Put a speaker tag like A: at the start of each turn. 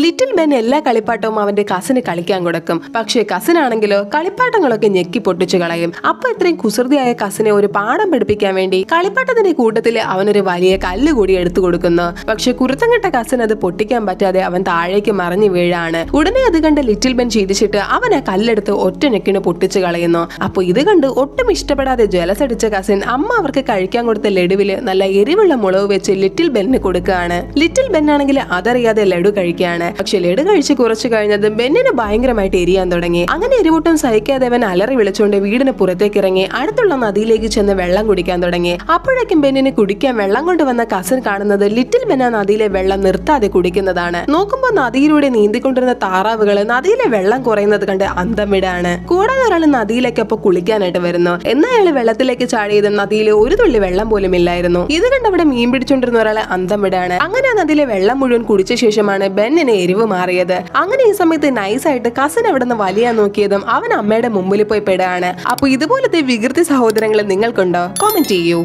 A: Little Ben എല്ലാ കളിപ്പാട്ടവും അവന്റെ cousin കളിക്കാൻ കൊടുക്കും. പക്ഷേ കസിൻ ആണെങ്കിലോ കളിപ്പാട്ടങ്ങളൊക്കെ ഞെക്കി പൊട്ടിച്ചു കളയും. അപ്പൊ ഇത്രയും കുസൃതിയായ കസിനെ ഒരു പാഠം പഠിപ്പിക്കാൻ വേണ്ടി കളിപ്പാട്ടത്തിന്റെ കൂട്ടത്തിൽ അവനൊരു വലിയ കല്ല് കൂടി എടുത്തു കൊടുക്കുന്നു. പക്ഷെ കുരുത്തം കെട്ട കസിൻ അത് പൊട്ടിക്കാൻ പറ്റാതെ അവൻ താഴേക്ക് മറിഞ്ഞു വീഴാണ്. ഉടനെ അത് കണ്ട് ലിറ്റിൽ ബെൻ ചിരിച്ചിട്ട് അവൻ ആ കല്ലെടുത്ത് ഒറ്റ ഞെക്കിന് പൊട്ടിച്ചു കളയുന്നു. അപ്പൊ ഇത് കണ്ട് ഒട്ടും ഇഷ്ടപ്പെടാതെ ജലസടിച്ച കസിൻ അമ്മ അവർക്ക് കഴിക്കാൻ കൊടുത്ത ലഡുവില് നല്ല എരിവുള്ള മുളക് വെച്ച് ലിറ്റിൽ ബെന്നിന് കൊടുക്കുകയാണ്. ലിറ്റിൽ ബെൻ ആണെങ്കിൽ അതറിയാതെ ലഡു കഴിക്കുകയാണ്. പക്ഷെ ലഡു കഴിച്ച് കുറച്ചു കഴിഞ്ഞത് ബെന്നിന് ഭയങ്കരമായിട്ട് എരിയാൻ തുടങ്ങി. അങ്ങനെ എരിവൊട്ടും സഹിക്കാതെ അവൻ അലറി വിളിച്ചുകൊണ്ട് വീടിന് പുറത്തേക്ക് ഇറങ്ങി അടുത്തുള്ള നദിയിലേക്ക് ചെന്ന് വെള്ളം കുടിക്കാൻ തുടങ്ങി. അപ്പോഴേക്കും ബെന്നിന് കുടിക്കാൻ വെള്ളം കൊണ്ടുവന്ന കസിൻ കാണുന്നത് ലിറ്റിൽ ബെൻ ആ നദിയിലെ വെള്ളം നിർത്താതെ കുടിക്കുന്നതാണ്. നോക്കുമ്പോൾ നദിയിലൂടെ നീന്തിക്കൊണ്ടിരുന്ന താറാവുകള് നദിയിലെ വെള്ളം കുറയുന്നത് കണ്ട് അന്തം വിടാണ്. കൂടാതെ ഒരാൾ നദിയിലേക്ക് അപ്പൊ കുളിക്കാനായിട്ട് വരുന്നു. എന്നാൽ അയാൾ വെള്ളത്തിലേക്ക് ചാടിയത് നദിയിൽ ഒരു തുള്ളി വെള്ളം പോലും ഇല്ലായിരുന്നു. ഇത് കണ്ട് അവിടെ മീൻ പിടിച്ചോണ്ടിരുന്ന ഒരാളെ അന്തം വിടാണ്. അങ്ങനെ ആ നദിയിലെ വെള്ളം മുഴുവൻ കുടിച്ച ശേഷമാണ് ബെന്നിന് എരിവ് മാറിയത്. അങ്ങനെ ഈ സമയത്ത് നൈസായിട്ട് കസിൻ അവിടെ നിന്ന് വലിയാൻ നോക്കിയതും അവൻ അമ്മയുടെ മുമ്പിൽ പോയി പെടുകയാണ്. അപ്പൊ ഇതുപോലത്തെ വികൃതി സഹോദരങ്ങൾ നിങ്ങൾക്കുണ്ടോ? കമന്റ് ചെയ്യൂ.